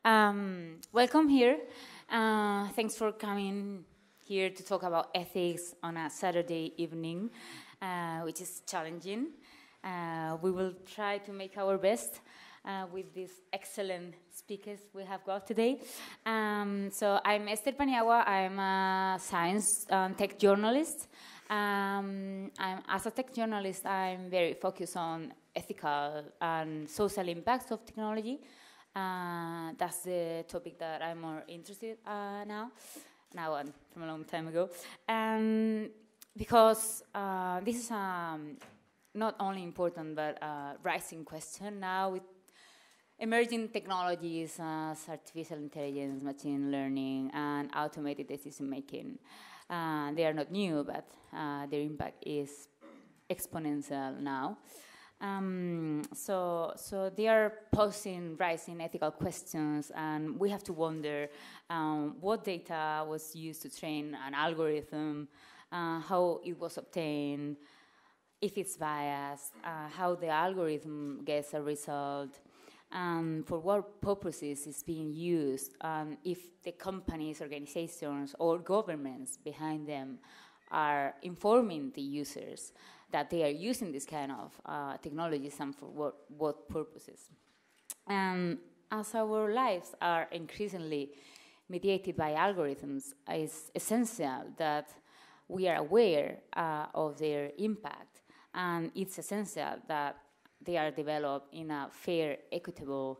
Welcome here. Thanks for coming here to talk about ethics on a Saturday evening, which is challenging. We will try to make our best with these excellent speakers we have got today. So I'm Esther Paniagua. I'm a science and tech journalist. As a tech journalist, I'm very focused on ethical and social impacts of technology. That's the topic that I'm more interested now and from a long time ago. Because this is not only important, but rising question now with emerging technologies as artificial intelligence, machine learning, and automated decision making. They are not new, but their impact is exponential now. So they are posing rising ethical questions, and we have to wonder what data was used to train an algorithm, how it was obtained, if it's biased, how the algorithm gets a result, for what purposes it's being used, if the companies, organizations, or governments behind them are informing the users that they are using this kind of technologies and for what purposes. And as our lives are increasingly mediated by algorithms, it's essential that we are aware of their impact, and it's essential that they are developed in a fair, equitable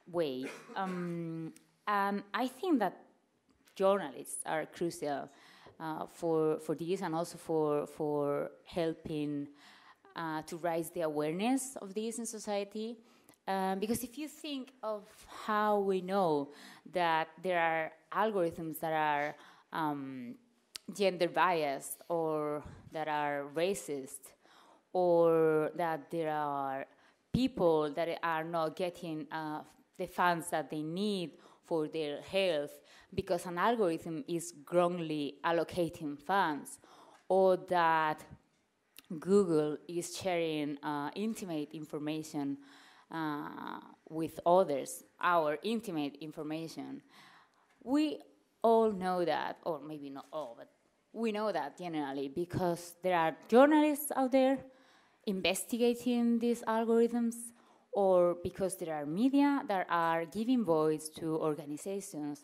way. And I think that journalists are crucial for this, and also for helping to raise the awareness of this in society. Because if you think of how we know that there are algorithms that are gender biased, or that are racist, or that there are people that are not getting the funds that they need for their health because an algorithm is wrongly allocating funds, or that Google is sharing intimate information with others, our intimate information. We all know that, or maybe not all, but we know that generally because there are journalists out there investigating these algorithms, or because there are media that are giving voice to organizations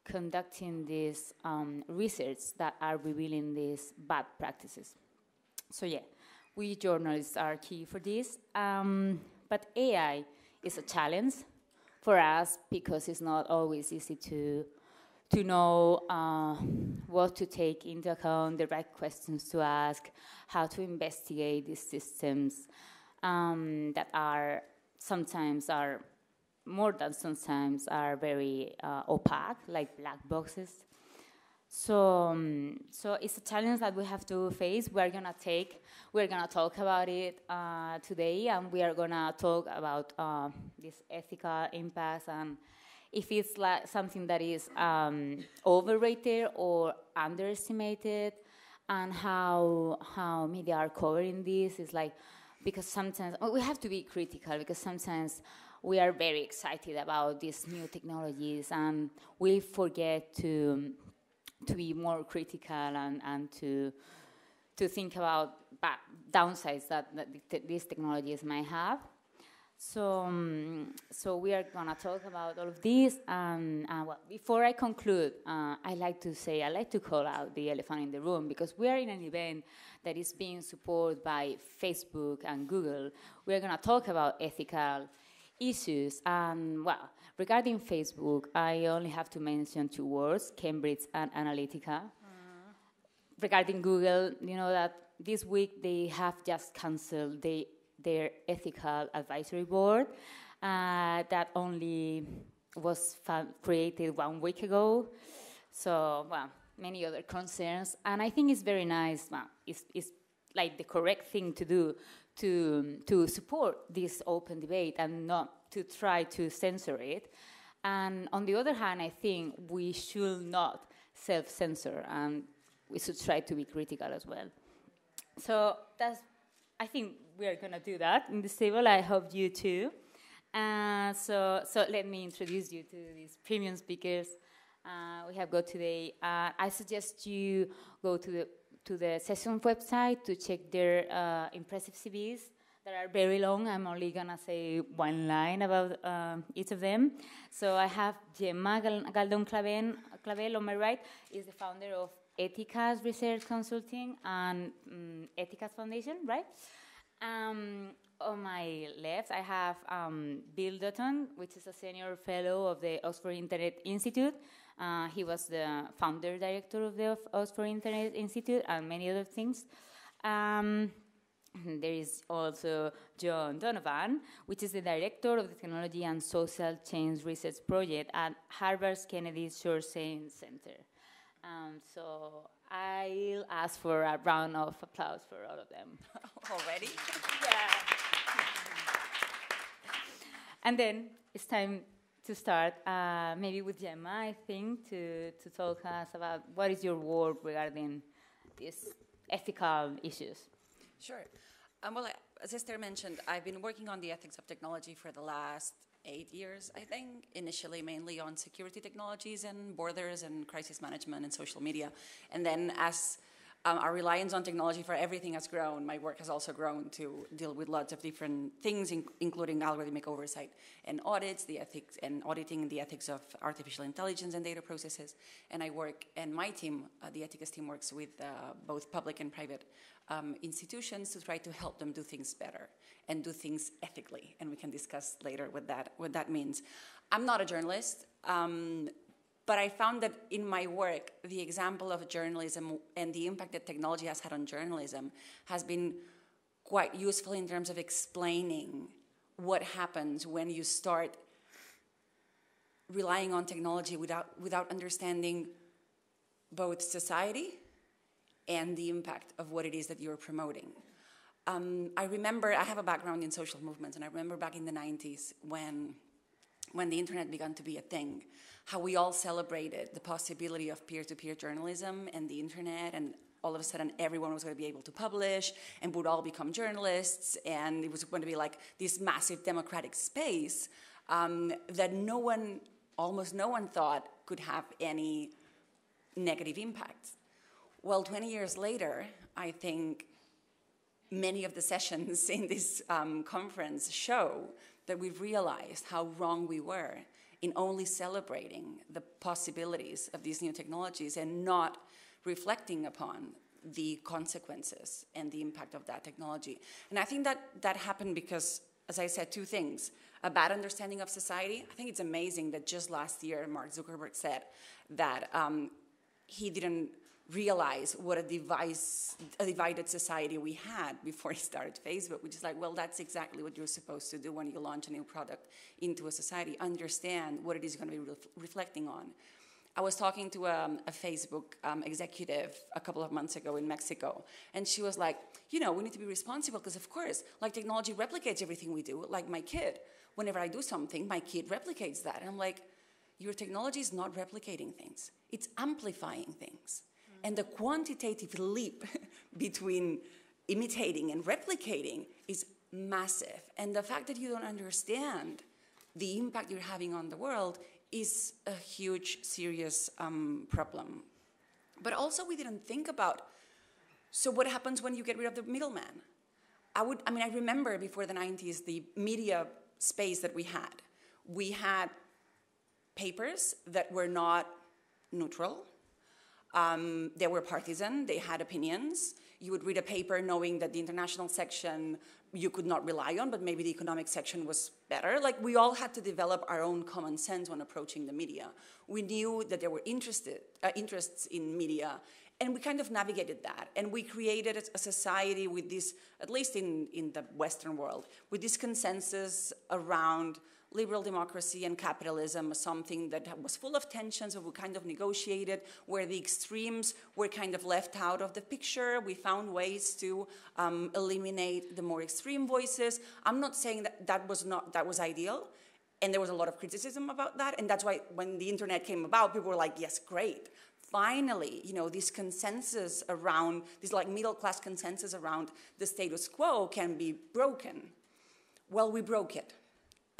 conducting this research that are revealing these bad practices. So yeah, we journalists are key for this. But AI is a challenge for us because it's not always easy to know what to take into account, the right questions to ask, how to investigate these systems that are sometimes are more than sometimes are very opaque, like black boxes. So it's a challenge that we have to face. We're gonna talk about it today, and we are gonna talk about these ethical impacts, and if it's like something that is overrated or underestimated, and how media are covering this. Is like, because sometimes we have to be critical, because sometimes we are very excited about these new technologies, and we forget to be more critical and to think about downsides that these technologies might have. So we are gonna talk about all of this. Well, before I conclude, I like to call out the elephant in the room, because we are in an event that is being supported by Facebook and Google. We are gonna talk about ethical issues. And well, regarding Facebook, I only have to mention two words: Cambridge and Analytica. Regarding Google, you know that this week they have just canceled their ethical advisory board that only was created 1 week ago. So, well, many other concerns. And I think it's very nice. Well, it's like the correct thing to do to support this open debate and not to try to censor it. And on the other hand, I think we should not self-censor, and we should try to be critical as well. So I think we are going to do that in this table. I hope you too. So let me introduce you to these premium speakers we have got today. I suggest you go to the session website to check their impressive CVs that are very long. I'm only gonna say one line about each of them. So I have Gemma Galdon-Clavell on my right, is the founder of Eticas Research Consulting and Eticas Foundation, right? On my left, I have Bill Dutton, which is a senior fellow of the Oxford Internet Institute. He was the founder director of the Oxford Internet Institute and many other things. There is also Joan Donovan, which is the director of the Technology and Social Change Research Project at Harvard's Kennedy Shorenstein Center. So I'll ask for a round of applause for all of them. Already? Yeah. And then it's time to start, maybe with Gemma, I think, to talk us about what is your work regarding these ethical issues. Sure. Well, as Esther mentioned, I've been working on the ethics of technology for the last 8 years, I think, initially mainly on security technologies and borders and crisis management and social media. And then as our reliance on technology for everything has grown, my work has also grown to deal with lots of different things, including algorithmic oversight and audits, the ethics and auditing the ethics of artificial intelligence and data processes. And I work, and my team, the Eticas team, works with both public and private institutions to try to help them do things better and do things ethically. And we can discuss later what that means. I'm not a journalist. But I found that in my work, the example of journalism and the impact that technology has had on journalism has been quite useful in terms of explaining what happens when you start relying on technology without understanding both society and the impact of what it is that you're promoting. I remember, I have a background in social movements, and I remember back in the 90s when the internet began to be a thing, how we all celebrated the possibility of peer-to-peer journalism and the internet, and all of a sudden everyone was going to be able to publish and would all become journalists, and it was going to be like this massive democratic space that almost no one thought could have any negative impacts. Well, 20 years later, I think many of the sessions in this conference show that we've realized how wrong we were in only celebrating the possibilities of these new technologies and not reflecting upon the consequences and the impact of that technology. And I think that happened because, as I said, two things. A bad understanding of society. I think it's amazing that just last year Mark Zuckerberg said that he didn't realize what a divided society we had before he started Facebook, which is like, well, that's exactly what you're supposed to do when you launch a new product into a society. Understand what it is going to be reflecting on. I was talking to a Facebook executive a couple of months ago in Mexico, and she was like, we need to be responsible because, of course, like technology replicates everything we do. Like my kid, whenever I do something, my kid replicates that. And I'm like, your technology is not replicating things. It's amplifying things. And the quantitative leap between imitating and replicating is massive. And the fact that you don't understand the impact you're having on the world is a huge, serious problem. But also we didn't think about, so what happens when you get rid of the middleman? I remember before the 90s, the media space that we had. We had papers that were not neutral. They were partisan, they had opinions. You would read a paper knowing that the international section you could not rely on, but maybe the economic section was better. Like, we all had to develop our own common sense when approaching the media. We knew that there were interests in media, and we kind of navigated that. And we created a society with this, at least in the Western world, with this consensus around liberal democracy and capitalism, something that was full of tensions, and we kind of negotiated where the extremes were kind of left out of the picture. We found ways to eliminate the more extreme voices. I'm not saying that was ideal, and there was a lot of criticism about that, and that's why when the internet came about, people were like, yes, great. Finally, this consensus around, this like middle-class consensus around the status quo can be broken. Well, we broke it.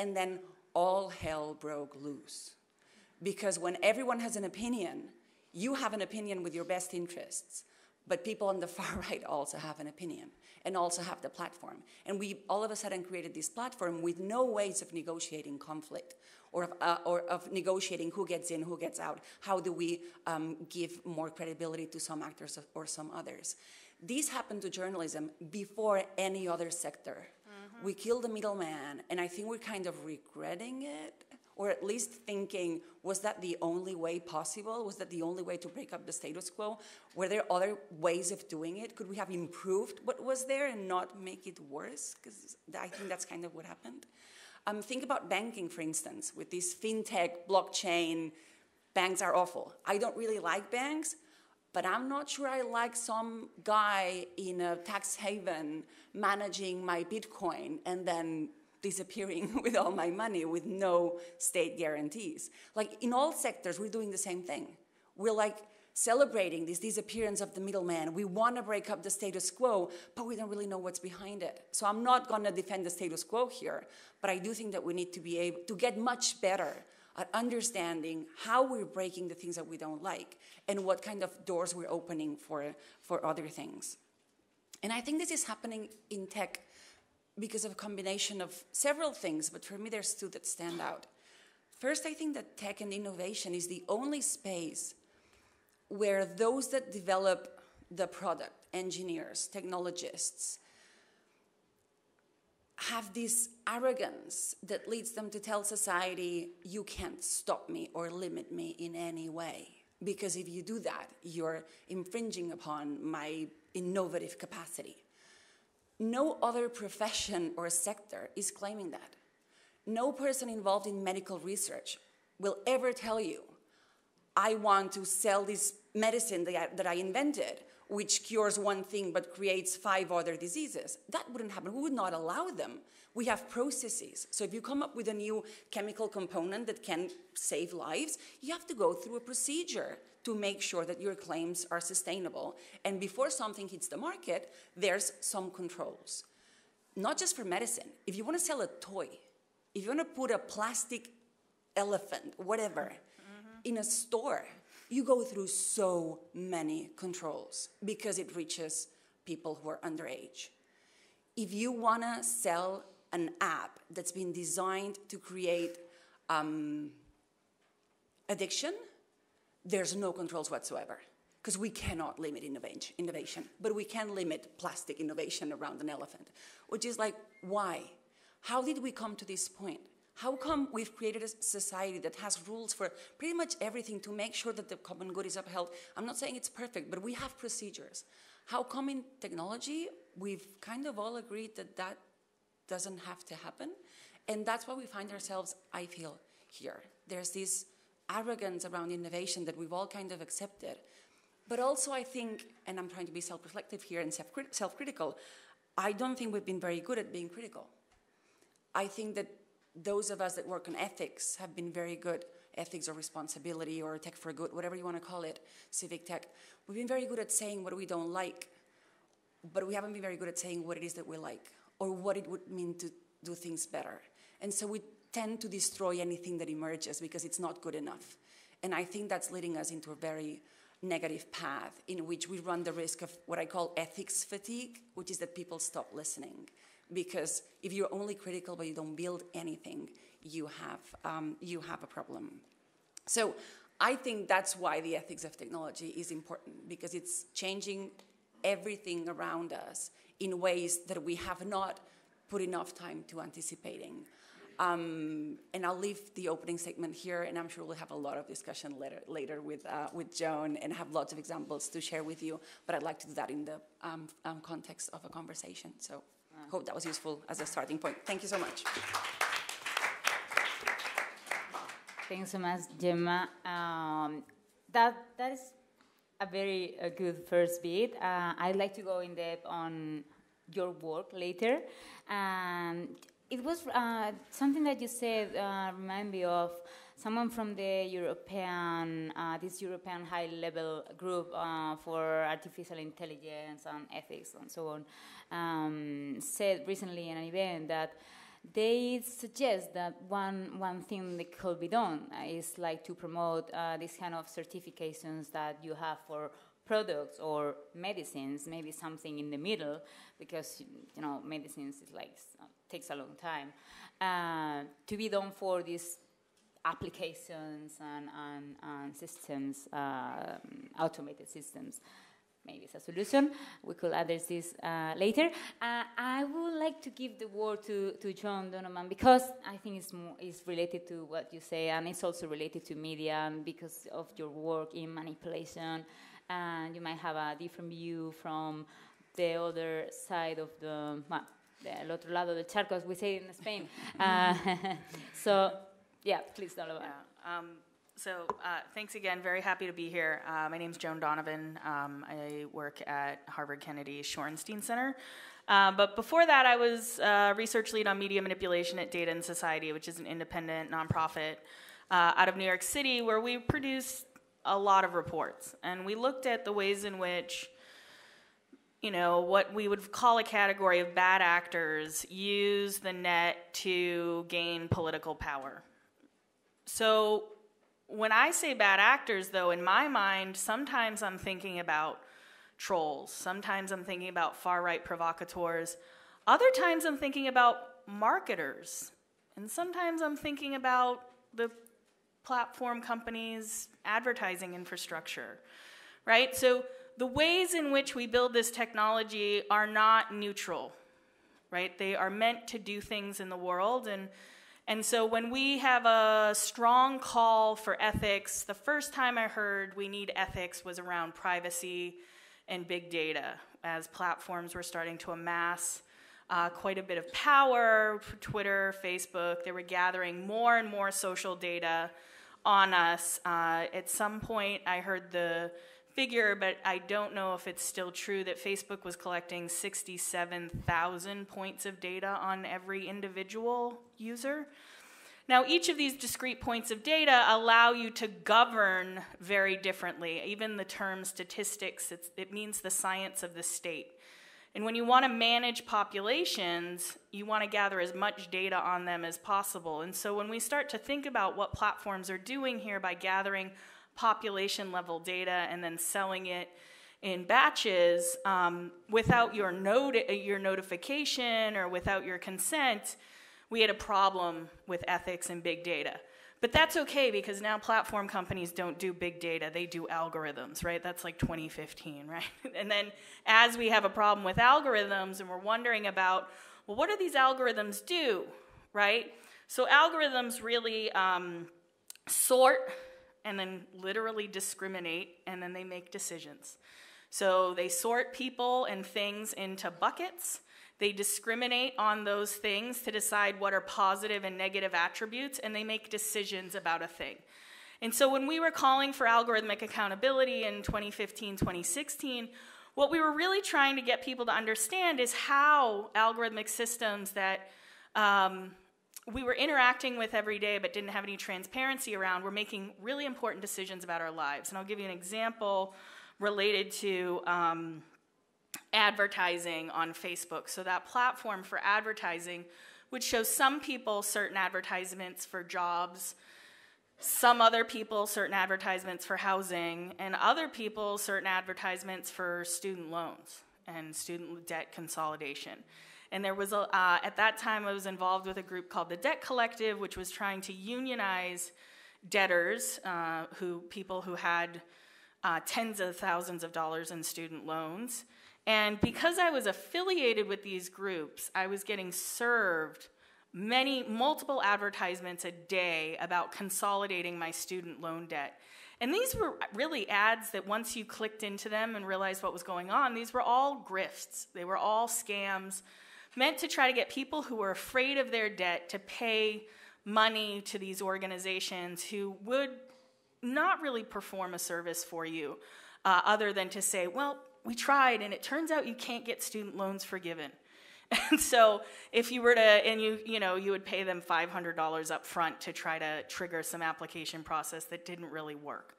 and then all hell broke loose. Because when everyone has an opinion, you have an opinion with your best interests, but people on the far right also have an opinion and also have the platform. And we all of a sudden created this platform with no ways of negotiating conflict or of negotiating who gets in, who gets out. How do we give more credibility to some actors or some others? These happened to journalism before any other sector. Mm-hmm. We killed the middleman, and I think we're kind of regretting it, or at least thinking, was that the only way possible? Was that the only way to break up the status quo? Were there other ways of doing it? Could we have improved what was there and not make it worse? Because I think that's kind of what happened. Think about banking, for instance, with this fintech, blockchain. Banks are awful. I don't really like banks, but I'm not sure I like some guy in a tax haven managing my Bitcoin and then disappearing with all my money with no state guarantees. Like in all sectors, we're doing the same thing. We're like celebrating this disappearance of the middleman. We want to break up the status quo, but we don't really know what's behind it. So I'm not going to defend the status quo here, but I do think that we need to be able to get much better at understanding how we're breaking the things that we don't like and what kind of doors we're opening for other things. And I think this is happening in tech because of a combination of several things, but for me there's two that stand out. First, I think that tech and innovation is the only space where those that develop the product, engineers, technologists, have this arrogance that leads them to tell society, you can't stop me or limit me in any way. Because if you do that, you're infringing upon my innovative capacity. No other profession or sector is claiming that. No person involved in medical research will ever tell you, I want to sell this medicine that I invented, which cures one thing but creates 5 other diseases. That wouldn't happen. We would not allow them. We have processes. So if you come up with a new chemical component that can save lives, you have to go through a procedure to make sure that your claims are sustainable. And before something hits the market, there's some controls. Not just for medicine. If you want to sell a toy, if you want to put a plastic elephant, whatever, in a store, you go through so many controls because it reaches people who are underage. If you want to sell an app that's been designed to create addiction, there's no controls whatsoever because we cannot limit innovation, but we can limit plastic innovation around an elephant, which is like, why? How did we come to this point? How come we've created a society that has rules for pretty much everything to make sure that the common good is upheld? I'm not saying it's perfect, but we have procedures. How come in technology we've kind of all agreed that that doesn't have to happen? And that's why we find ourselves, I feel, here. There's this arrogance around innovation that we've all kind of accepted. But also I think, and I'm trying to be self-reflective here and self-critical, I don't think we've been very good at being critical. I think that those of us that work on ethics have been very good, ethics or responsibility or tech for good, whatever you want to call it, civic tech. We've been very good at saying what we don't like, but we haven't been very good at saying what it is that we like or what it would mean to do things better. And so we tend to destroy anything that emerges because it's not good enough. And I think that's leading us into a very negative path in which we run the risk of what I call ethics fatigue, which is that people stop listening. Because if you're only critical but you don't build anything, you have a problem. So I think that's why the ethics of technology is important, because it's changing everything around us in ways that we have not put enough time to anticipating. And I'll leave the opening statement here, and I'm sure we'll have a lot of discussion later with Joan and have lots of examples to share with you, but I'd like to do that in the context of a conversation. So hope that was useful as a starting point. Thank you so much. Thanks so much, Gemma. That is a very good first bit. I'd like to go in depth on your work later. And it was something that you said remind me of someone from the European, this European high-level group for artificial intelligence and ethics and so on, said recently in an event that they suggest that one thing that could be done is like to promote these kind of certifications that you have for products or medicines, maybe something in the middle, because medicines is like takes a long time to be done for these applications and systems, automated systems. Maybe it's a solution. We could address this later. I would like to give the word to Joan Donovan, because I think it's related to what you say, and it's also related to media, and because of your work in manipulation, and you might have a different view from the other side of el otro lado del charco, as we say in Spain. So, yeah, please, Donovan. Yeah. Thanks again. Very happy to be here. My name's Joan Donovan. I work at Harvard Kennedy Shorenstein Center. But before that, I was research lead on media manipulation at Data and Society, which is an independent nonprofit out of New York City, where we produce a lot of reports. And we looked at the ways in which, what we would call a category of bad actors use the net to gain political power. So when I say bad actors, though, in my mind, sometimes I'm thinking about trolls. Sometimes I'm thinking about far-right provocateurs. Other times I'm thinking about marketers. And sometimes I'm thinking about the platform companies' advertising infrastructure, right? So the ways in which we build this technology are not neutral, right? They are meant to do things in the world. And so when we have a strong call for ethics, the first time I heard we need ethics was around privacy and big data, as platforms were starting to amass quite a bit of power. Twitter, Facebook, they were gathering more and more social data on us. At some point, I heard the figure, but I don't know if it's still true, that Facebook was collecting 67,000 points of data on every individual user. Now, each of these discrete points of data allow you to govern very differently. Even the term statistics, it means the science of the state. And when you want to manage populations, you want to gather as much data on them as possible. And so when we start to think about what platforms are doing here by gathering population-level data and then selling it in batches without your notification or without your consent, we had a problem with ethics and big data. But that's okay, because now platform companies don't do big data, they do algorithms, right? That's like 2015, right? And then as we have a problem with algorithms and we're wondering about, well, what do these algorithms do, right? So algorithms really sort and then literally discriminate, and then they make decisions. So they sort people and things into buckets. They discriminate on those things to decide what are positive and negative attributes, and they make decisions about a thing. And so when we were calling for algorithmic accountability in 2015, 2016, what we were really trying to get people to understand is how algorithmic systems that we were interacting with every day but didn't have any transparency around were making really important decisions about our lives. And I'll give you an example related to advertising on Facebook. So that platform for advertising would show some people certain advertisements for jobs, some other people certain advertisements for housing, and other people certain advertisements for student loans and student debt consolidation. And there was, at that time, I was involved with a group called the Debt Collective, which was trying to unionize debtors, people who had tens of thousands of dollars in student loans. And because I was affiliated with these groups, I was getting served multiple advertisements a day about consolidating my student loan debt. And these were really ads that once you clicked into them and realized what was going on, these were all grifts. They were all scams meant to try to get people who were afraid of their debt to pay money to these organizations who would not really perform a service for you other than to say, well, we tried, and it turns out you can't get student loans forgiven. And so if you were to, and you would pay them $500 up front to try to trigger some application process that didn't really work.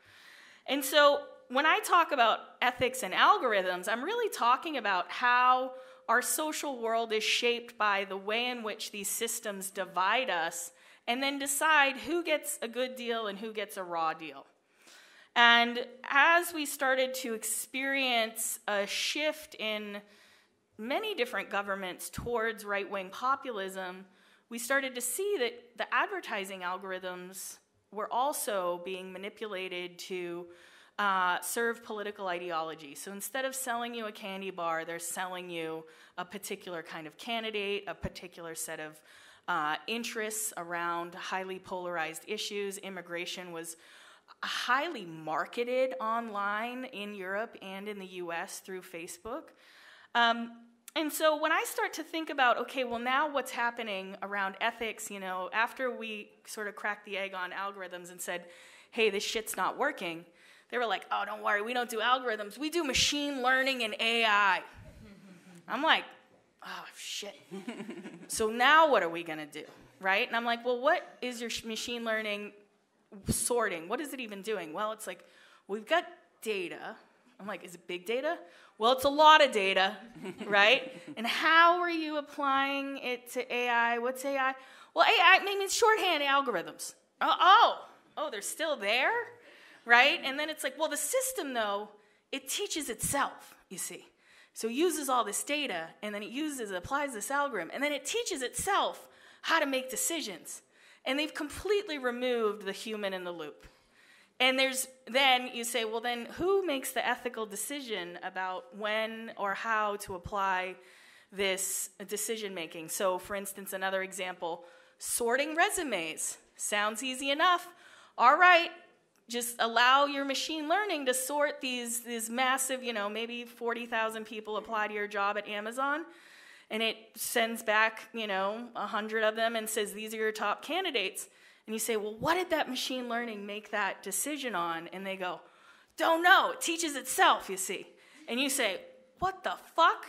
And so when I talk about ethics and algorithms, I'm really talking about how our social world is shaped by the way in which these systems divide us and then decide who gets a good deal and who gets a raw deal. And as we started to experience a shift in many different governments towards right-wing populism, we started to see that the advertising algorithms were also being manipulated to serve political ideology. So instead of selling you a candy bar, they're selling you a particular kind of candidate, a particular set of interests around highly polarized issues. Immigration was highly marketed online in Europe and in the US through Facebook. And so when I start to think about, okay, well now what's happening around ethics, you know, after we sort of cracked the egg on algorithms and said, hey, this shit's not working, they were like, oh, don't worry, we don't do algorithms, we do machine learning and AI. I'm like, oh, shit. So now what are we gonna do, right? And I'm like, well, what is your machine learning sorting? What is it even doing? Well, it's like, we've got data. I'm like, is it big data? Well, it's a lot of data, right? And how are you applying it to AI? What's AI? Well, AI means shorthand algorithms. Oh, they're still there, right? And then it's like, well, the system, though, it teaches itself, you see. So it uses all this data, and then it applies this algorithm, and then it teaches itself how to make decisions. And they've completely removed the human in the loop. And then you say, well, then who makes the ethical decision about when or how to apply this decision making? So, for instance, another example, sorting resumes. Sounds easy enough. All right, just allow your machine learning to sort these massive, you know, maybe 40,000 people apply to your job at Amazon, and it sends back, you know, 100 of them and says, these are your top candidates. And you say, well, what did that machine learning make that decision on? And they go, don't know. It teaches itself, you see. And you say, what the fuck?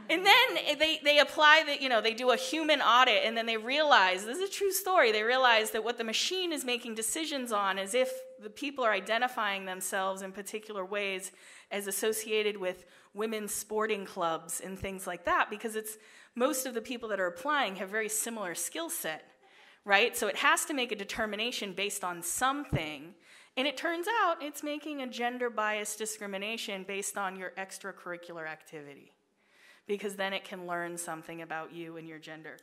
And then they apply that, you know, they do a human audit, and then they realize, this is a true story, they realize that what the machine is making decisions on is if the people are identifying themselves in particular ways as associated with women's sporting clubs and things like that, because most of the people that are applying have very similar skill set. Right? So it has to make a determination based on something, and it turns out it's making a gender-biased discrimination based on your extracurricular activity, because then it can learn something about you and your gender.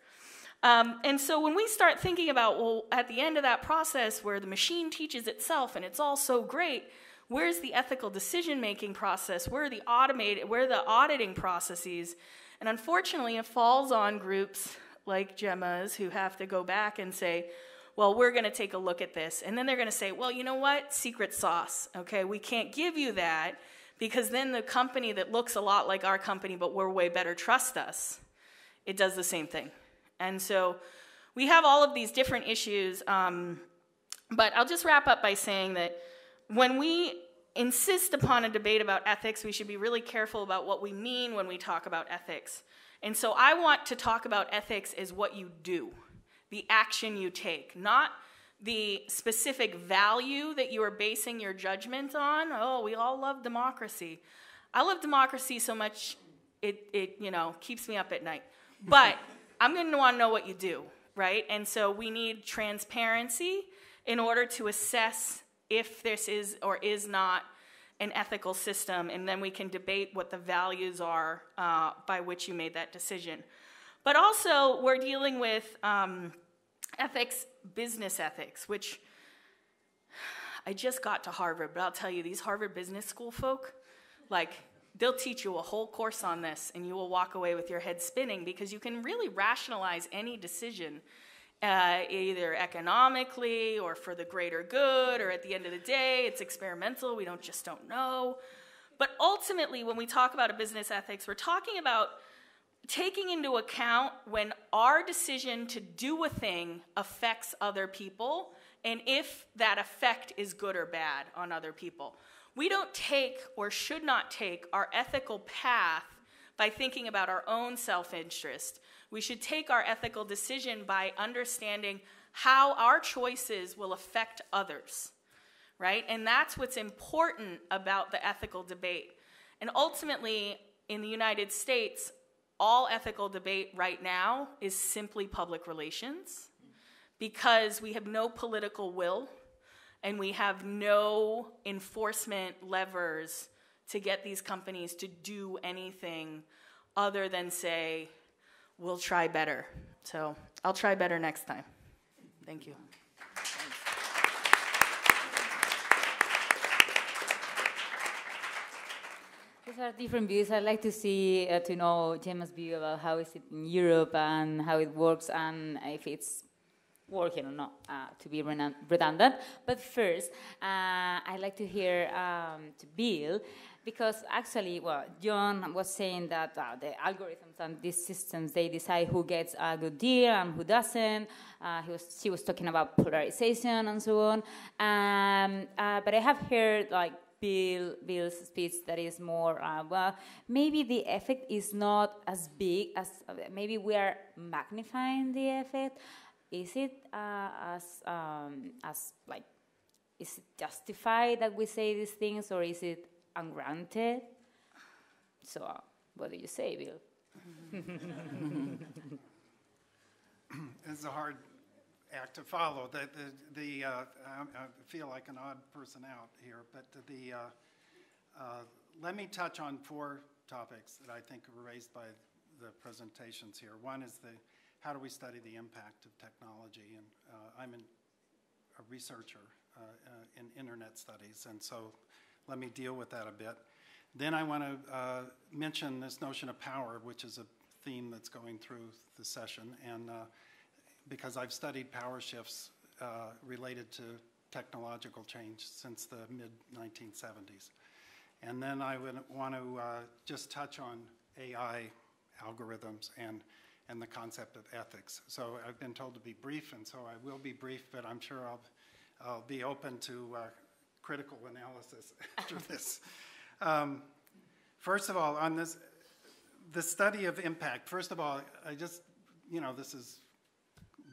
And so when we start thinking about, well, at the end of that process where the machine teaches itself and it's all so great, where's the ethical decision-making process? Where are the auditing processes? And unfortunately, it falls on groups like Gemma's, who have to go back and say, well, we're going to take a look at this. And then they're going to say, well, you know what? Secret sauce, okay? We can't give you that because then the company that looks a lot like our company, but we're way better, trust us. It does the same thing. And so we have all of these different issues, but I'll just wrap up by saying that when we insist upon a debate about ethics, we should be really careful about what we mean when we talk about ethics. And so I want to talk about ethics as what you do, the action you take, not the specific value that you are basing your judgment on. Oh, we all love democracy. I love democracy so much it you know, keeps me up at night. But I'm going to want to know what you do, right? And so we need transparency in order to assess if this is or is not an ethical system, and then we can debate what the values are by which you made that decision. But also, we're dealing with ethics, business ethics, which I just got to Harvard, but I'll tell you, these Harvard Business School folk, like, they'll teach you a whole course on this, and you will walk away with your head spinning, because you can really rationalize any decision either economically or for the greater good, or at the end of the day, it's experimental, we just don't know. But ultimately, when we talk about a business ethics, we're talking about taking into account when our decision to do a thing affects other people, and if that effect is good or bad on other people. We don't take, or should not take, our ethical path by thinking about our own self-interest. We should take our ethical decision by understanding how our choices will affect others, right? And that's what's important about the ethical debate. And ultimately, in the United States, all ethical debate right now is simply public relations, because we have no political will and we have no enforcement levers to get these companies to do anything other than say, we'll try better. So I'll try better next time. Thank you. These are different views. I'd like to see, to know Gemma's view about how is it in Europe and how it works and if it's working or not, to be redundant. But first, I'd like to hear to Bill, because actually, well, John was saying that the algorithms and these systems, they decide who gets a good deal and who doesn't. She was talking about polarization and so on. But I have heard, like, Bill's speech that is more, well, maybe the effect is not as big as, maybe we are magnifying the effect. Is it like, is it justified that we say these things, or is it ungranted? So, what do you say, Bill? It's a hard act to follow. I feel like an odd person out here, but let me touch on 4 topics that I think are raised by the presentations here. One is how do we study the impact of technology? And I'm a researcher in internet studies, and so let me deal with that a bit. Then I want to mention this notion of power, which is a theme that's going through the session, and because I've studied power shifts related to technological change since the mid-1970s. And then I would want to just touch on AI algorithms and the concept of ethics. So I've been told to be brief, and so I will be brief, but I'm sure I'll be open to critical analysis after this. First of all, on the study of impact, first of all, I just, this is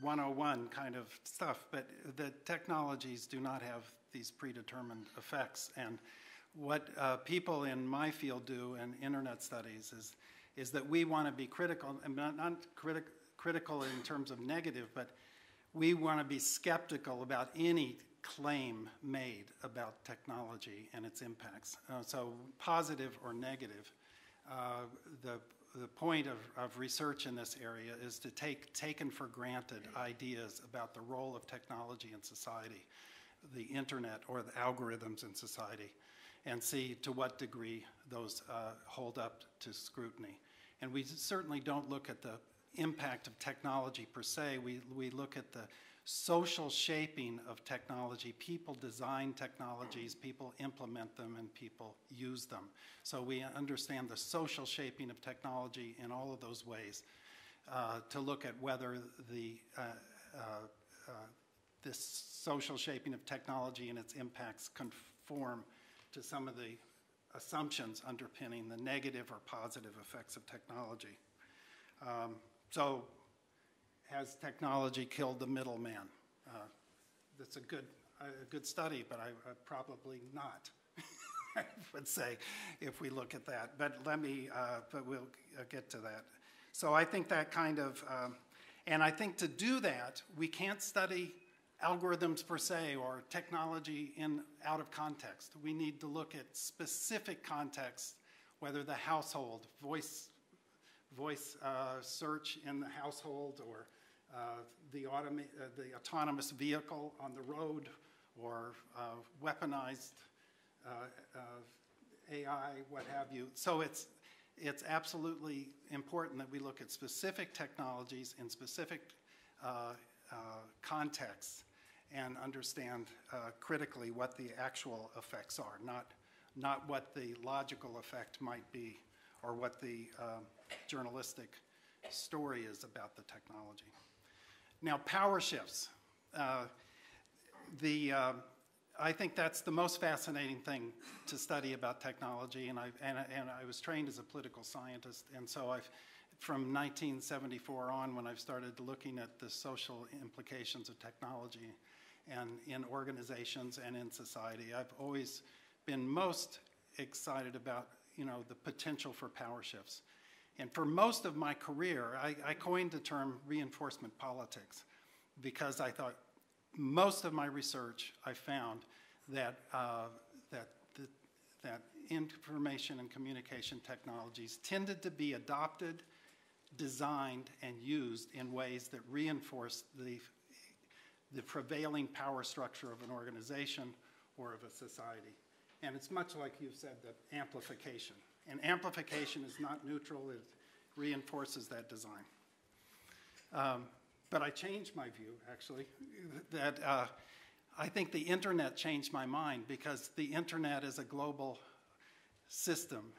101 kind of stuff, but the technologies do not have these predetermined effects. And what people in my field do in internet studies is that we want to be critical, and not critical in terms of negative, but we want to be skeptical about any claim made about technology and its impacts. So positive or negative. The point of research in this area is to take taken for granted ideas about the role of technology in society, the internet or the algorithms in society, and see to what degree those hold up to scrutiny. And we certainly don't look at the impact of technology per se. We look at the social shaping of technology. People design technologies, people implement them, and people use them. So we understand the social shaping of technology in all of those ways to look at whether this social shaping of technology and its impacts conform to some of the assumptions underpinning the negative or positive effects of technology. So has technology killed the middleman? That's a good study, but I probably not, I would say, if we look at that. But but we'll get to that. So I think that kind of, and I think to do that, we can't study algorithms per se or technology out of context. We need to look at specific contexts, whether the household, voice search in the household, or the autonomous vehicle on the road, or weaponized AI, what have you. So it's absolutely important that we look at specific technologies in specific contexts and understand critically what the actual effects are, not what the logical effect might be or what the journalistic story is about the technology. Now, power shifts. I think that's the most fascinating thing to study about technology, and I was trained as a political scientist, and so from 1974 on, when I've started looking at the social implications of technology and in organizations and in society, I've always been most excited about the potential for power shifts. And for most of my career, I coined the term reinforcement politics because I thought most of my research, I found that that information and communication technologies tended to be adopted, designed, and used in ways that reinforce the prevailing power structure of an organization or of a society. And it's much like you said, that amplification. And amplification is not neutral, it reinforces that design. But I changed my view, actually, that I think the internet changed my mind because the internet is a global system.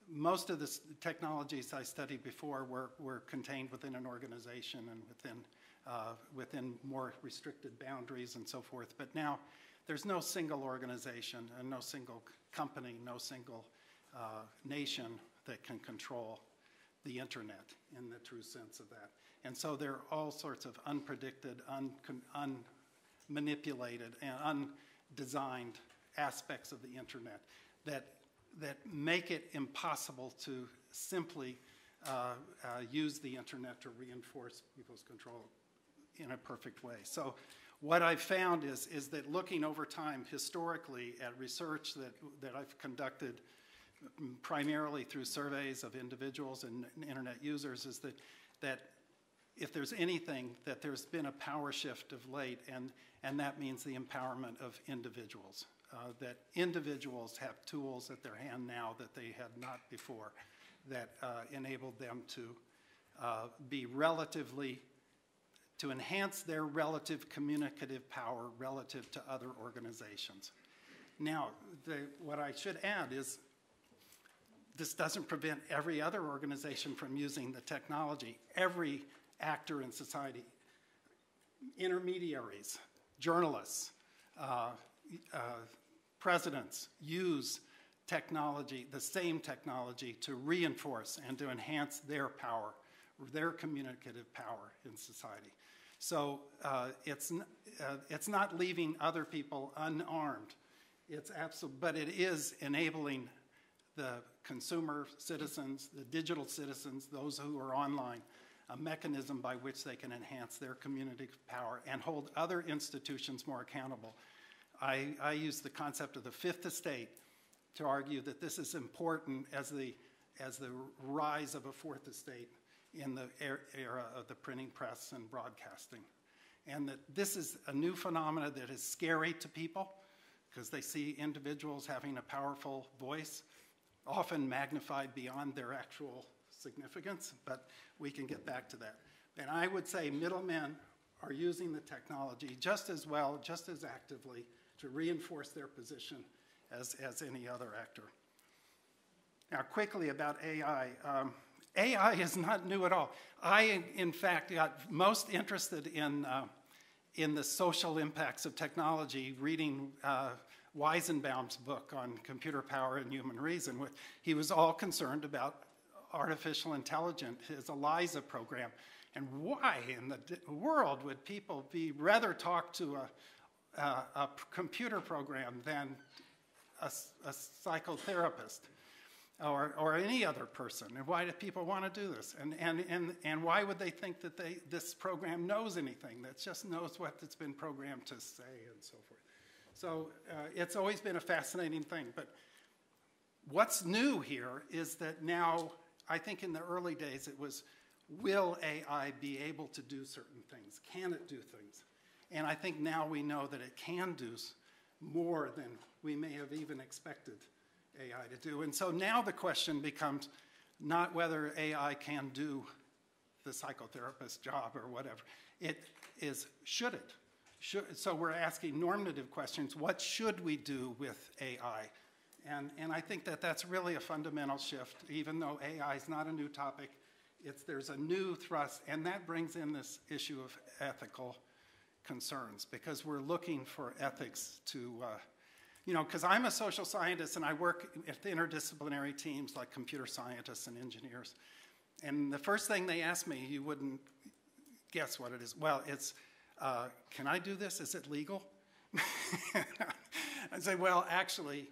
Most of the technologies I studied before were contained within an organization and within more restricted boundaries and so forth. But now there's no single organization and no single company, no single nation that can control the internet in the true sense of that. And so there are all sorts of unpredicted, unmanipulated, and undesigned aspects of the internet that make it impossible to simply use the internet to reinforce people's control in a perfect way. So what I've found is that looking over time historically at research that I've conducted primarily through surveys of individuals and internet users is that if there's anything, that there's been a power shift of late, and that means the empowerment of individuals. That individuals have tools at their hand now that they had not before that enabled them to to enhance their relative communicative power relative to other organizations. Now, what I should add is this doesn't prevent every other organization from using the technology. Every actor in society, intermediaries, journalists, presidents use technology, the same technology, to reinforce and to enhance their power, their communicative power in society. So it's not leaving other people unarmed. But it is enabling the consumer citizens, the digital citizens, those who are online, a mechanism by which they can enhance their communicative power and hold other institutions more accountable. I use the concept of the fifth estate to argue that this is important as the rise of a fourth estate in the era of the printing press and broadcasting. And that this is a new phenomena that is scary to people because they see individuals having a powerful voice, often magnified beyond their actual significance, but we can get back to that. And I would say middlemen are using the technology just as well, just as actively to reinforce their position as any other actor. Now, quickly about AI. AI is not new at all. I, in fact, got most interested in the social impacts of technology reading Weizenbaum's book on computer power and human reason. He was all concerned about artificial intelligence, his ELIZA program, and why in the world would people rather talk to a computer program than a psychotherapist or any other person? And why do people want to do this? And why would they think that this program knows anything, that just knows what it's been programmed to say and so forth? So it's always been a fascinating thing. But what's new here is that now, I think in the early days it was, will AI be able to do certain things? Can it do things? And I think now we know that it can do more than we may have even expected AI to do. And so now the question becomes not whether AI can do the psychotherapist's job or whatever. It is, should it? So we're asking normative questions. What should we do with AI? And I think that that's really a fundamental shift. Even though AI is not a new topic, there's a new thrust, and that brings in this issue of ethical concerns, because we're looking for ethics to, because I'm a social scientist and I work at the interdisciplinary teams like computer scientists and engineers. And the first thing they ask me, you wouldn't guess what it is. Well, it's, can I do this? Is it legal? I say, well, actually,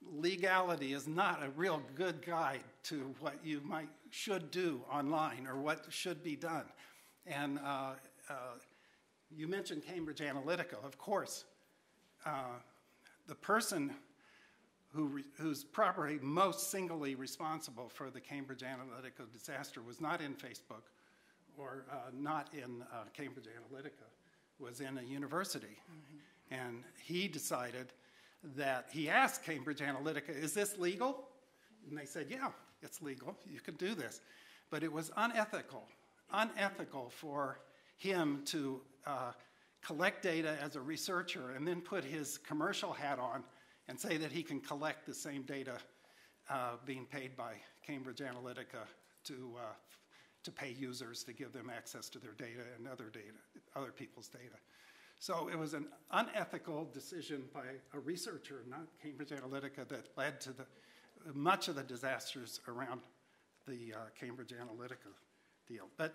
legality is not a real good guide to what you should do online or what should be done. And you mentioned Cambridge Analytica. Of course, the person who's probably most singly responsible for the Cambridge Analytica disaster was not in Facebook or not in Cambridge Analytica, was in a university. Mm-hmm. And he decided that he asked Cambridge Analytica, is this legal? And they said, yeah, it's legal. You can do this. But it was unethical for him to collect data as a researcher and then put his commercial hat on and say that he can collect the same data being paid by Cambridge Analytica to pay users to give them access to their data and other people's data. So it was an unethical decision by a researcher, not Cambridge Analytica, that led to much of the disasters around the Cambridge Analytica deal. But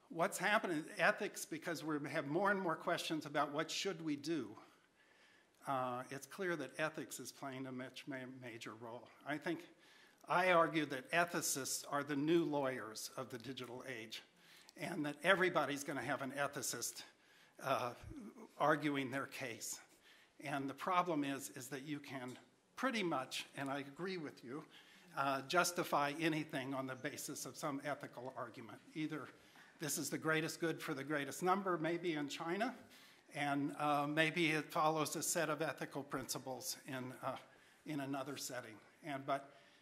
what's happening, ethics, because we have more and more questions about what should we do, it's clear that ethics is playing a much major role. I argue that ethicists are the new lawyers of the digital age, and that everybody's going to have an ethicist arguing their case. And the problem is that you can pretty much, and I agree with you, justify anything on the basis of some ethical argument. Either this is the greatest good for the greatest number, maybe in China, and maybe it follows a set of ethical principles in another setting.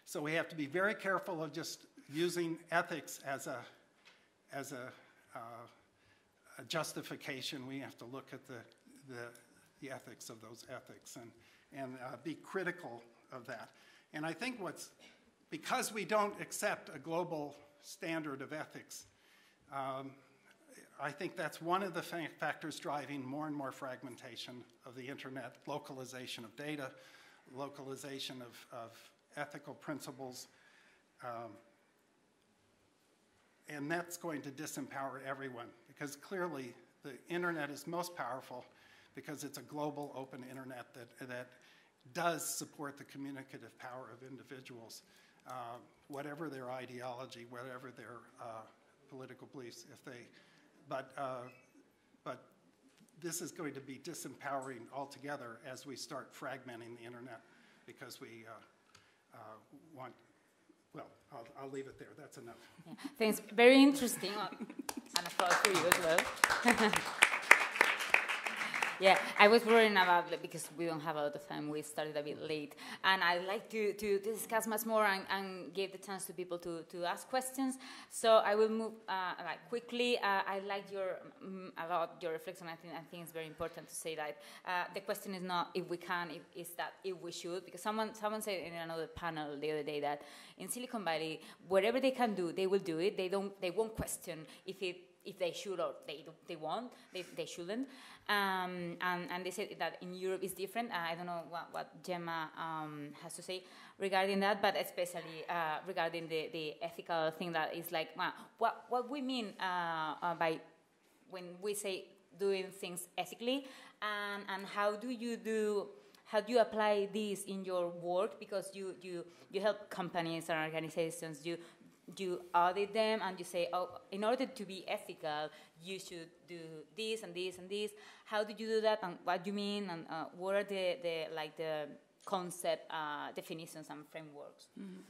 So we have to be very careful of just using ethics as a justification. We have to look at the ethics of those ethics and be critical of that. And I think because we don't accept a global standard of ethics, I think that's one of the factors driving more and more fragmentation of the internet, localization of data, localization of ethical principles, and that's going to disempower everyone, because clearly the internet is most powerful because it's a global open internet that does support the communicative power of individuals, whatever their ideology, whatever their political beliefs. But this is going to be disempowering altogether as we start fragmenting the internet, because we want. Well, I'll leave it there. That's enough. Yeah. Thanks. Very interesting. And applause for you as well. Yeah, I was worrying about it because we don't have a lot of time. We started a bit late. And I'd like to discuss much more and give the chance to people to ask questions. So I will move quickly. I like about your reflection. I think it's very important to say that the question is not if we can, it's that if we should. Because someone said in another panel the other day that in Silicon Valley, whatever they can do, they will do it. They won't question if they should or they won't. They shouldn't. And they said that in Europe it's different. I don't know what Gemma has to say regarding that, but especially regarding the ethical thing that is like, what we mean by when we say doing things ethically, and how do you apply this in your work, because you help companies and organizations, you audit them and you say, oh, in order to be ethical, you should do this and this and this. How do you do that, and what do you mean, and what are the concept definitions and frameworks? Mm-hmm.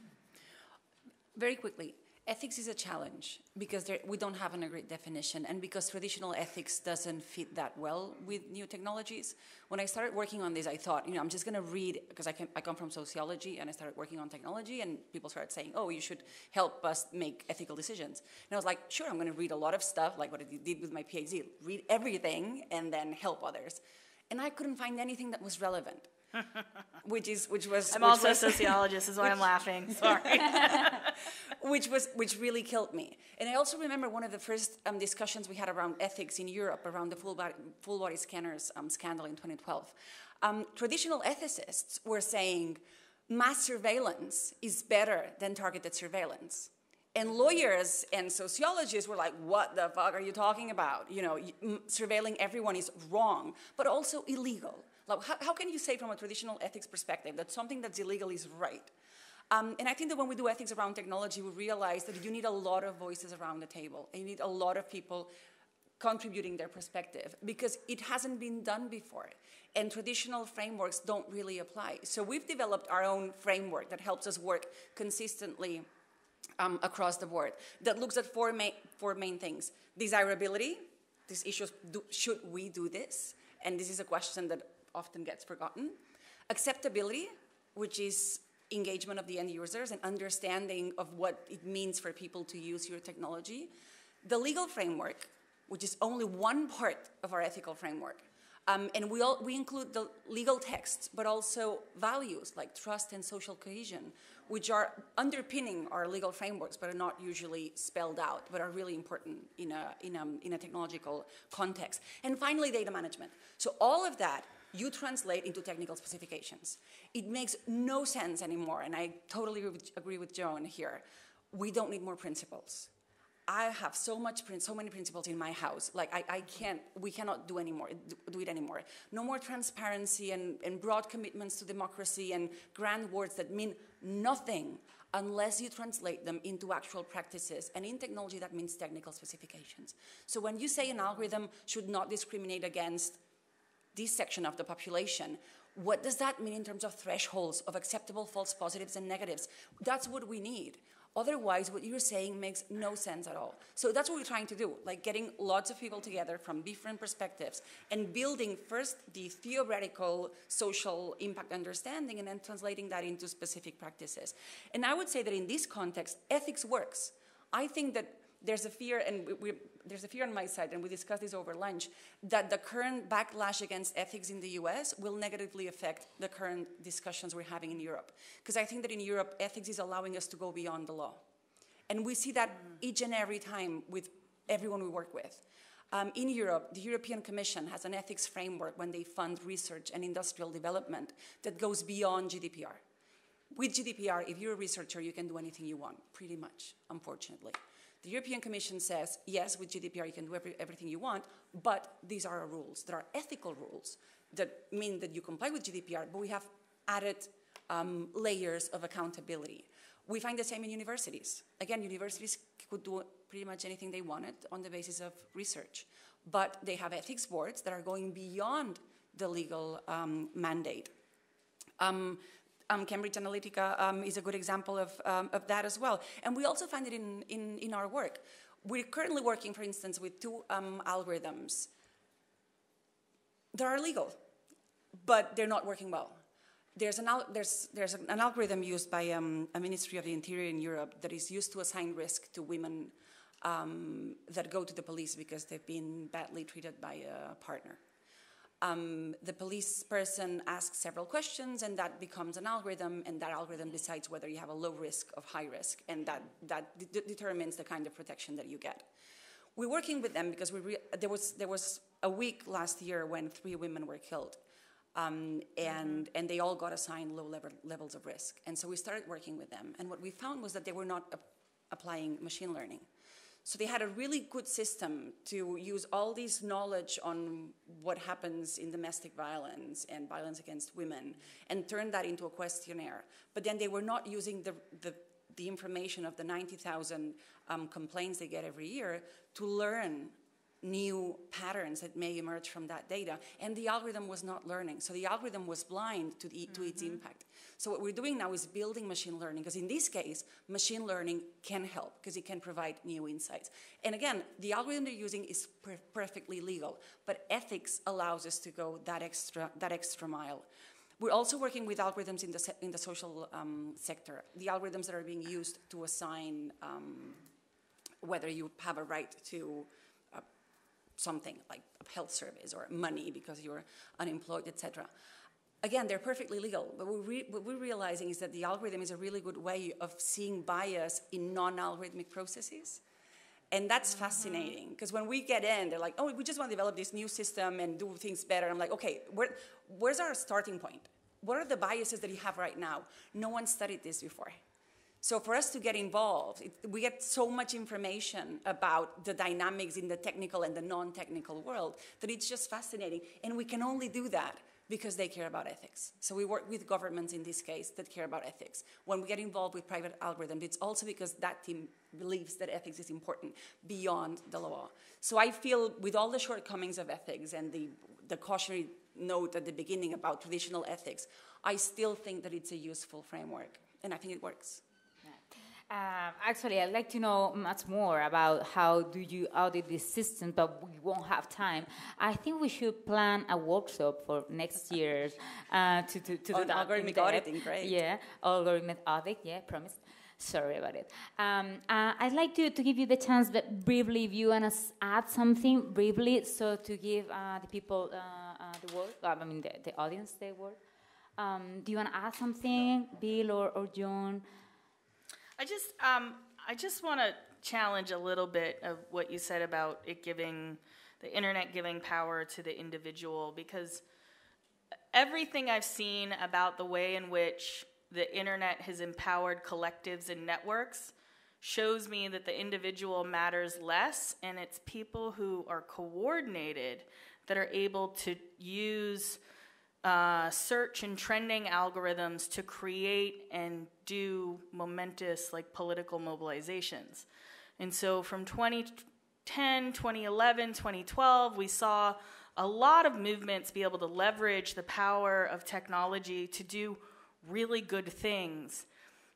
Very quickly, ethics is a challenge because we don't have an agreed definition, and because traditional ethics doesn't fit that well with new technologies. When I started working on this, I thought, I'm just going to read, because I come from sociology, and I started working on technology, and people started saying, oh, you should help us make ethical decisions. And I was like, sure, I'm going to read a lot of stuff, like what I did with my PhD, read everything, and then help others. And I couldn't find anything that was relevant. which was. I'm also a sociologist, is why I'm laughing. Sorry. which really killed me. And I also remember one of the first discussions we had around ethics in Europe around the full body scanners scandal in 2012. Traditional ethicists were saying mass surveillance is better than targeted surveillance. And lawyers and sociologists were like, what the fuck are you talking about? Surveilling everyone is wrong, but also illegal. Like, how can you say from a traditional ethics perspective that something that's illegal is right? And I think that when we do ethics around technology, we realize that you need a lot of voices around the table. And you need a lot of people contributing their perspective because it hasn't been done before. And traditional frameworks don't really apply. So we've developed our own framework that helps us work consistently across the board that looks at four main things. Desirability, these issues, should we do this? And this is a question that often gets forgotten. Acceptability, which is engagement of the end users and understanding of what it means for people to use your technology. The legal framework, which is only one part of our ethical framework. And we include the legal texts, but also values like trust and social cohesion, which are underpinning our legal frameworks, but are not usually spelled out, but are really important in a technological context. And finally, data management. So all of that you translate into technical specifications. It makes no sense anymore, and I totally agree with Joan here. We don't need more principles. I have so many principles in my house. Like we cannot do it anymore. No more transparency and broad commitments to democracy and grand words that mean nothing unless you translate them into actual practices. And in technology, that means technical specifications. So when you say an algorithm should not discriminate against this section of the population, what does that mean in terms of thresholds of acceptable false positives and negatives? That's what we need. Otherwise, what you're saying makes no sense at all. So that's what we're trying to do, like getting lots of people together from different perspectives and building first the theoretical social impact understanding and then translating that into specific practices. And I would say that in this context, ethics works. I think that there's a fear, and there's a fear on my side, and we discussed this over lunch, that the current backlash against ethics in the US will negatively affect the current discussions we're having in Europe. Because I think that in Europe, ethics is allowing us to go beyond the law. And we see that each and every time with everyone we work with. In Europe, the European Commission has an ethics framework when they fund research and industrial development that goes beyond GDPR. With GDPR, if you're a researcher, you can do anything you want, pretty much, unfortunately. The European Commission says, yes, with GDPR you can do everything you want, but these are our rules. There are ethical rules that mean that you comply with GDPR, but we have added layers of accountability. We find the same in universities. Again, universities could do pretty much anything they wanted on the basis of research, but they have ethics boards that are going beyond the legal mandate. Cambridge Analytica is a good example of that as well. And we also find it in our work. We're currently working, for instance, with two algorithms that are legal, but they're not working well. There's an algorithm used by a Ministry of the Interior in Europe that is used to assign risk to women that go to the police because they've been badly treated by a partner. The police person asks several questions, and that becomes an algorithm, and that algorithm decides whether you have a low risk or high risk, and that determines the kind of protection that you get. We're working with them because there was a week last year when 3 women were killed, and they all got assigned low levels of risk. And so we started working with them, and what we found was that they were not applying machine learning. So they had a really good system to use all this knowledge on what happens in domestic violence and violence against women and turn that into a questionnaire. But then they were not using the information of the 90,000 complaints they get every year to learn new patterns that may emerge from that data. And the algorithm was not learning. So the algorithm was blind to its impact. So what we're doing now is building machine learning, because in this case, machine learning can help because it can provide new insights. And again, the algorithm they're using is perfectly legal, but ethics allows us to go that extra mile. We're also working with algorithms in the social sector, the algorithms that are being used to assign whether you have a right to something like a health service or money because you're unemployed, etc. Again, they're perfectly legal, but what we're realizing is that the algorithm is a really good way of seeing bias in non-algorithmic processes. And that's fascinating, because when we get in, they're like, oh, we just want to develop this new system and do things better. I'm like, okay, where's our starting point? What are the biases that you have right now? No one studied this before. So for us to get involved, we get so much information about the dynamics in the technical and the non-technical world that it's just fascinating. And we can only do that because they care about ethics. So we work with governments in this case that care about ethics. When we get involved with private algorithms, it's also because that team believes that ethics is important beyond the law. So I feel with all the shortcomings of ethics and the cautionary note at the beginning about traditional ethics, I still think that it's a useful framework, and I think it works. Actually, I'd like to know much more about how do you audit this system, but we won't have time. I think we should plan a workshop for next year to do that. Algorithmic auditing, great. Yeah, algorithmic audit, yeah, promised. Sorry about it. I'd like to give you the chance, but briefly, if you want to add something briefly, so to give the people the word, I mean the audience the word. Do you want to add something, Bill or Joan? I just want to challenge a little bit of what you said about it giving, the internet giving power to the individual, because everything I've seen about the way in which the internet has empowered collectives and networks shows me that the individual matters less, and it's people who are coordinated that are able to use search and trending algorithms to create and do momentous political mobilizations. And so from 2010, 2011, 2012, we saw a lot of movements be able to leverage the power of technology to do really good things.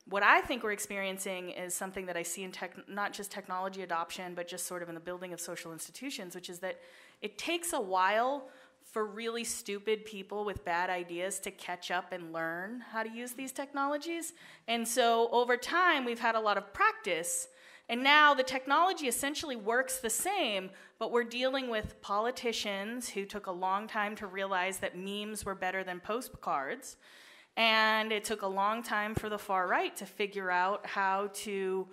What I think we're experiencing is something that I see in not just technology adoption, but just sort of in the building of social institutions, which is that it takes a while for really stupid people with bad ideas to catch up and learn how to use these technologies. And so over time, we've had a lot of practice, and now the technology essentially works the same, but we're dealing with politicians who took a long time to realize that memes were better than postcards, and it took a long time for the far right to figure out how to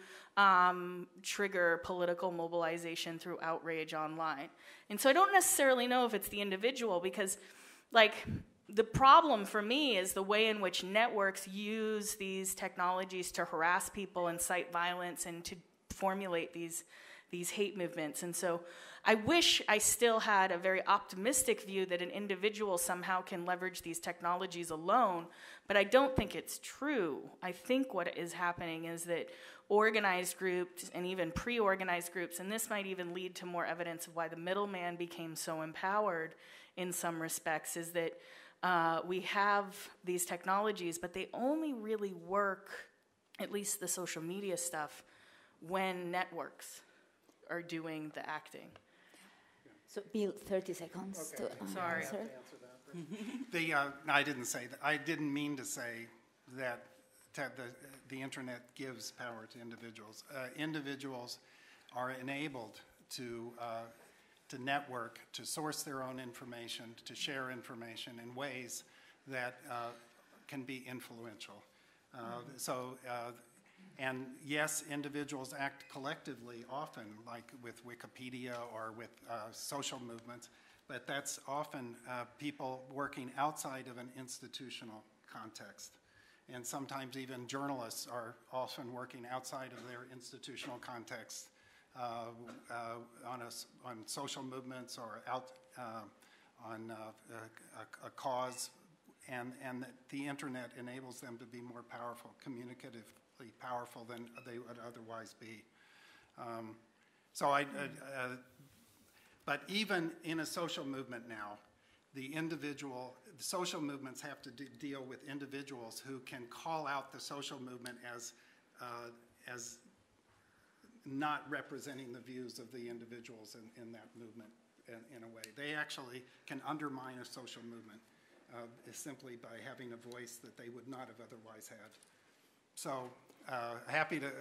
trigger political mobilization through outrage online. And so I don't necessarily know if it's the individual, because the problem for me is the way in which networks use these technologies to harass people, incite violence, and to formulate these hate movements. And so I wish I still had a very optimistic view that an individual somehow can leverage these technologies alone, but I don't think it's true. I think what is happening is that organized groups and even pre-organized groups, and this might even lead to more evidence of why the middleman became so empowered in some respects, is that we have these technologies, but they only really work, at least the social media stuff, when networks are doing the acting. So, Bill, 30 seconds to sorry. Answer. I didn't say that. I didn't mean to say that the internet gives power to individuals. Individuals are enabled to network, to source their own information, to share information in ways that can be influential. And yes, individuals act collectively often, like with Wikipedia or with social movements, but that's often people working outside of an institutional context. And sometimes even journalists are often working outside of their institutional context on social movements or out on a cause, and the internet enables them to be more powerful, communicatively powerful than they would otherwise be. But even in a social movement now, the social movements have to deal with individuals who can call out the social movement as not representing the views of the individuals in that movement in a way. They actually can undermine a social movement simply by having a voice that they would not have otherwise had. So happy to,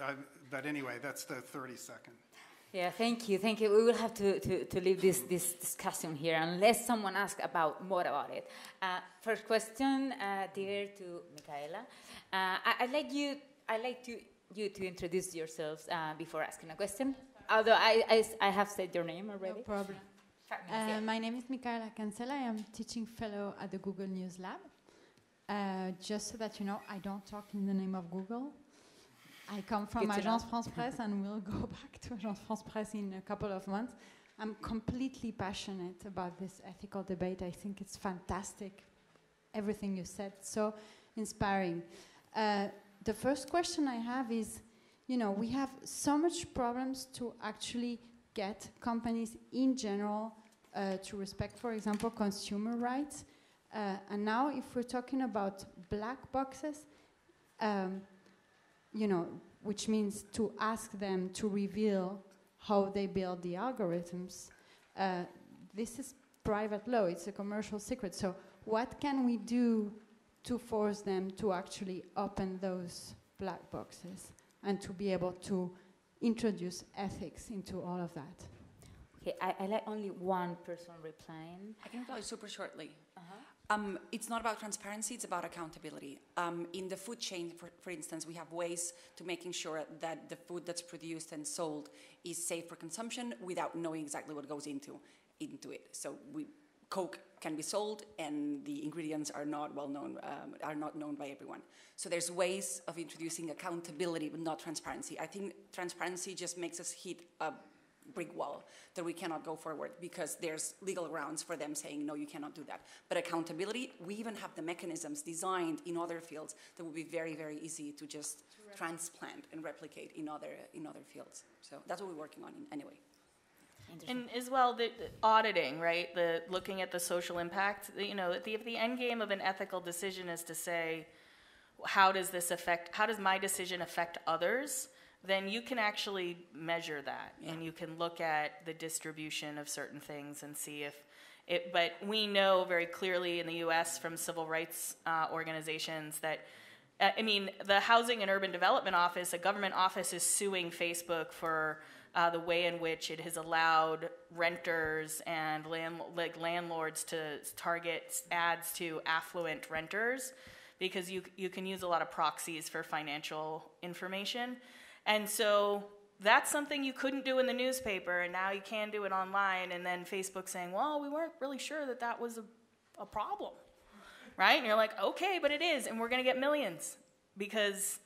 but anyway, that's the 30-second. Yeah, thank you. We will have to leave this discussion here unless someone asks more about it. First question, dear to Michaela. I'd like you to introduce yourselves before asking a question. Although I have said your name already. No problem. My name is Michaela Cancela. I am teaching fellow at the Google News Lab. Just so that you know, I don't talk in the name of Google. I come from Agence France Presse and will go back to Agence France Presse in a couple of months. I'm completely passionate about this ethical debate. I think it's fantastic. everything you said. So inspiring. The first question I have is, you know, we have so much problems to actually get companies in general to respect, for example, consumer rights. And now if we're talking about black boxes, you know, which means to ask them to reveal how they build the algorithms, this is private law, it's a commercial secret. So what can we do to force them to actually open those black boxes and to be able to introduce ethics into all of that? Okay, I like only one person replying. I can reply super shortly. It's not about transparency, it's about accountability. In the food chain, for instance, we have ways to making sure that the food that's produced and sold is safe for consumption without knowing exactly what goes into it. So Coke can be sold and the ingredients are not well known, are not known by everyone. So there's ways of introducing accountability but not transparency. I think transparency just makes us hit a brick wall that we cannot go forward because there's legal grounds for them saying, no, you cannot do that. But accountability, we even have the mechanisms designed in other fields that would be very, very easy to just transplant and replicate in other fields. So that's what we're working on anyway. And as well, the auditing, right? The looking at the social impact. You know, if the end game of an ethical decision is to say, how does my decision affect others? Then you can actually measure that, and you can look at the distribution of certain things and see if it. But we know very clearly in the U.S. from civil rights organizations that, I mean, the Housing and Urban Development Office, a government office, is suing Facebook for the way in which it has allowed renters and landlords to target ads to affluent renters, because you can use a lot of proxies for financial information. And so that's something you couldn't do in the newspaper, and now you can do it online, and then Facebook saying, well, we weren't really sure that was a problem, right? And you're like, okay, but it is, and we're going to get millions because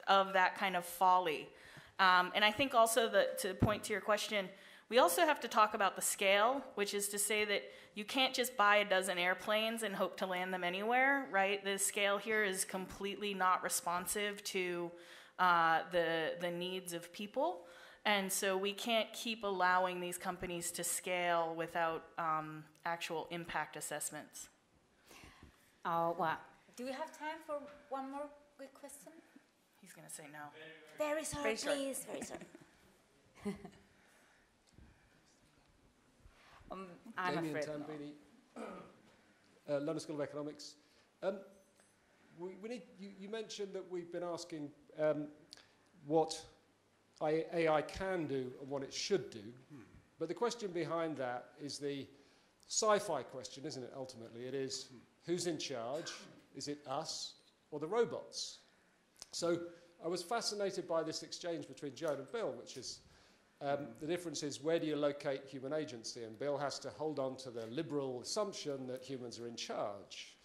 of that kind of folly. And I think also to point to your question, we also have to talk about the scale, which is to say that you can't just buy a dozen airplanes and hope to land them anywhere, right? The scale here is completely not responsive to the needs of people. And so we can't keep allowing these companies to scale without actual impact assessments. Oh, wow. Do we have time for one more quick question? He's going to say no. Very sorry, please. Very sorry. I'm afraid Tambini, London School of Economics. You mentioned that we've been asking what AI can do and what it should do. But the question behind that is the sci-fi question, isn't it, ultimately? It is, who's in charge? Is it us or the robots? So I was fascinated by this exchange between Joan and Bill, which is the difference is, where do you locate human agency? And Bill has to hold on to the liberal assumption that humans are in charge.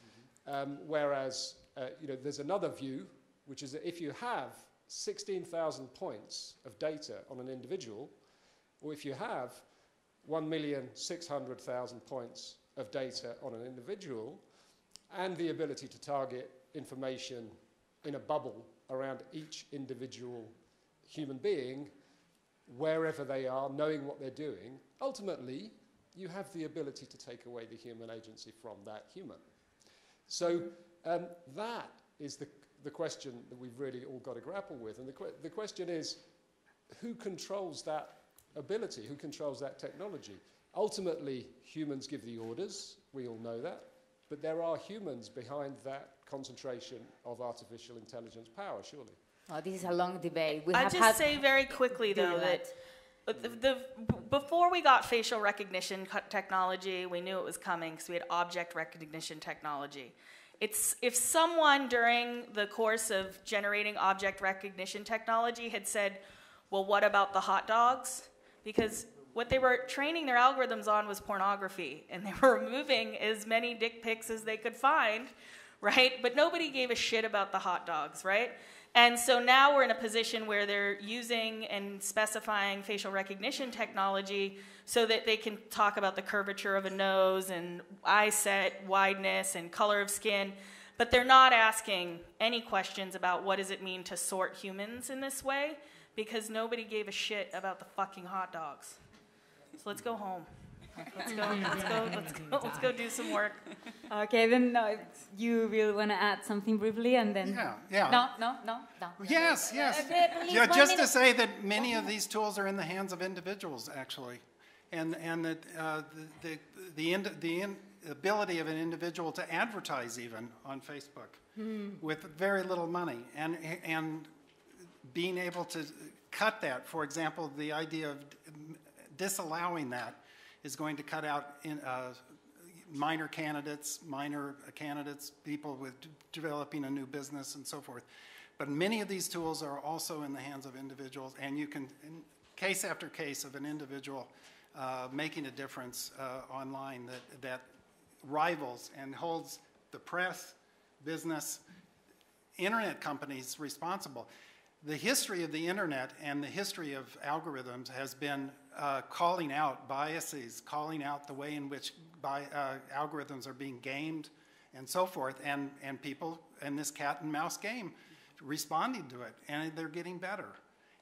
Whereas there's another view, which is that if you have 16,000 points of data on an individual, or if you have 1,600,000 points of data on an individual, and the ability to target information in a bubble around each individual human being, wherever they are, knowing what they're doing, ultimately, you have the ability to take away the human agency from that human. So that is the question that we've really all got to grapple with. And the question is, who controls that ability? Who controls that technology? Ultimately, humans give the orders. We all know that. But there are humans behind that concentration of artificial intelligence power, surely. Oh, this is a long debate. I'll just say very quickly, though, that before we got facial recognition technology, we knew it was coming because we had object recognition technology. If someone during the course of generating object recognition technology had said, well, what about the hot dogs? Because what they were training their algorithms on was pornography, and they were removing as many dick pics as they could find, right? But nobody gave a shit about the hot dogs, right? And so now we're in a position where they're using and specifying facial recognition technology so that they can talk about the curvature of a nose and eye set, wideness, and color of skin. But they're not asking any questions about what does it mean to sort humans in this way, because nobody gave a shit about the fucking hot dogs. So let's go home. Let's go do some work. Okay, then you will want to add something briefly, and then yeah. No. Yes. Yeah, just to say that many of these tools are in the hands of individuals, actually, and that the ability of an individual to advertise even on Facebook with very little money, and being able to cut that. For example, the idea of disallowing that is going to cut out minor candidates, people with developing a new business and so forth. But many of these tools are also in the hands of individuals, and you can, case after case of an individual making a difference online that rivals and holds the press, business, internet companies responsible. The history of the internet and the history of algorithms has been calling out biases, calling out the way in which algorithms are being gamed and so forth, and people in this cat and mouse game responding to it, and they're getting better.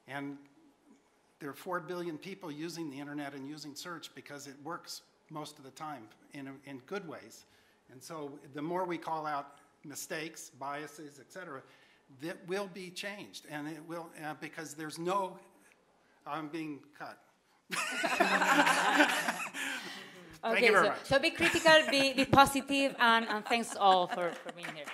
And there are 4 billion people using the internet and using search because it works most of the time in good ways. And so the more we call out mistakes, biases, etc., that will be changed, and it will because there's no. I'm being cut. Thank you very much. So be critical, be positive, and thanks all for being here.